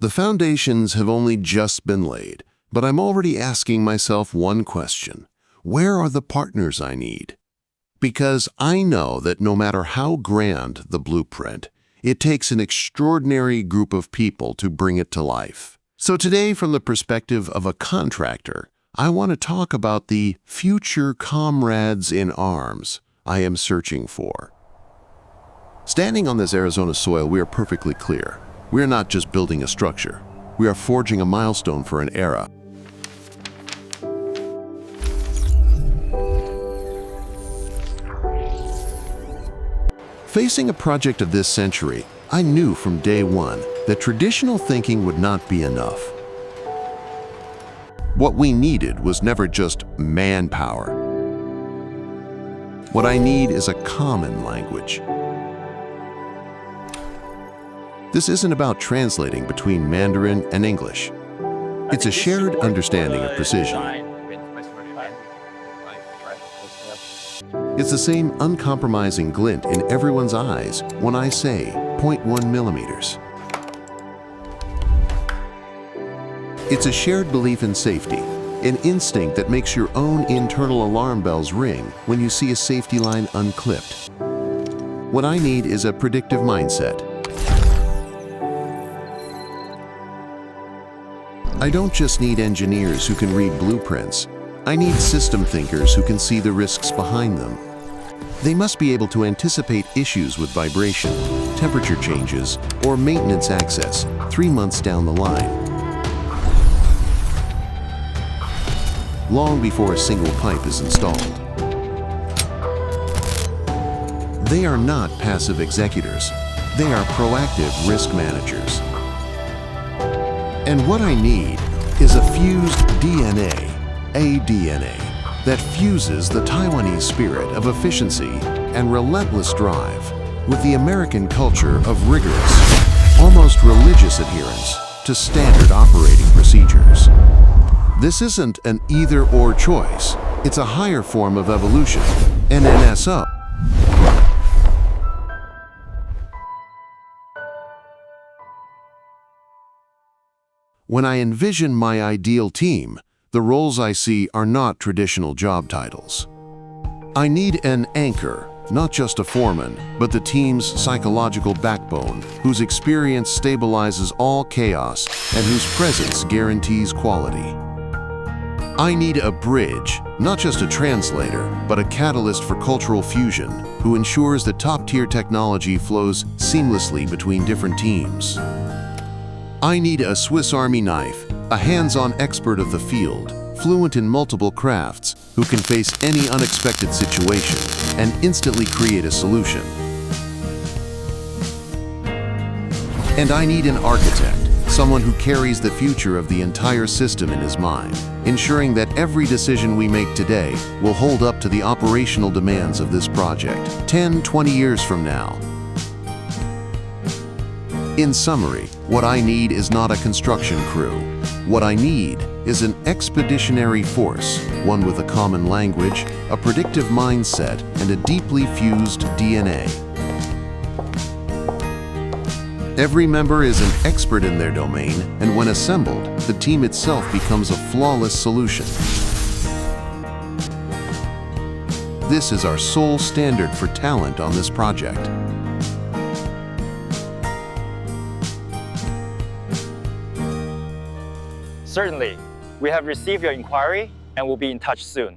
The foundations have only just been laid, but I'm already asking myself one question. Where are the partners I need? Because I know that no matter how grand the blueprint, it takes an extraordinary group of people to bring it to life. So today, from the perspective of a contractor, I want to talk about the future comrades in arms I am searching for. Standing on this Arizona soil, we are perfectly clear. We are not just building a structure. We are forging a milestone for an era. Facing a project of this century, I knew from day one that traditional thinking would not be enough. What we needed was never just manpower. What I need is a common language. This isn't about translating between Mandarin and English. It's a shared understanding of precision. It's the same uncompromising glint in everyone's eyes when I say 0.1 millimeters. It's a shared belief in safety, an instinct that makes your own internal alarm bells ring when you see a safety line unclipped. What I need is a predictive mindset. I don't just need engineers who can read blueprints. I need system thinkers who can see the risks behind them. They must be able to anticipate issues with vibration, temperature changes, or maintenance access 3 months down the line, long before a single pipe is installed. They are not passive executors. They are proactive risk managers. And what I need is a fused DNA, a DNA that fuses the Taiwanese spirit of efficiency and relentless drive with the American culture of rigorous, almost religious adherence to standard operating procedures. This isn't an either-or choice. It's a higher form of evolution, an NSO. When I envision my ideal team, the roles I see are not traditional job titles. I need an anchor, not just a foreman, but the team's psychological backbone, whose experience stabilizes all chaos and whose presence guarantees quality. I need a bridge, not just a translator, but a catalyst for cultural fusion, who ensures that top-tier technology flows seamlessly between different teams. I need a Swiss Army knife, a hands-on expert of the field, fluent in multiple crafts, who can face any unexpected situation and instantly create a solution. And I need an architect, someone who carries the future of the entire system in his mind, ensuring that every decision we make today will hold up to the operational demands of this project 10, 20 years from now. In summary, what I need is not a construction crew. What I need is an expeditionary force, one with a common language, a predictive mindset, and a deeply fused DNA. Every member is an expert in their domain, and when assembled, the team itself becomes a flawless solution. This is our sole standard for talent on this project. Certainly. We have received your inquiry and will be in touch soon.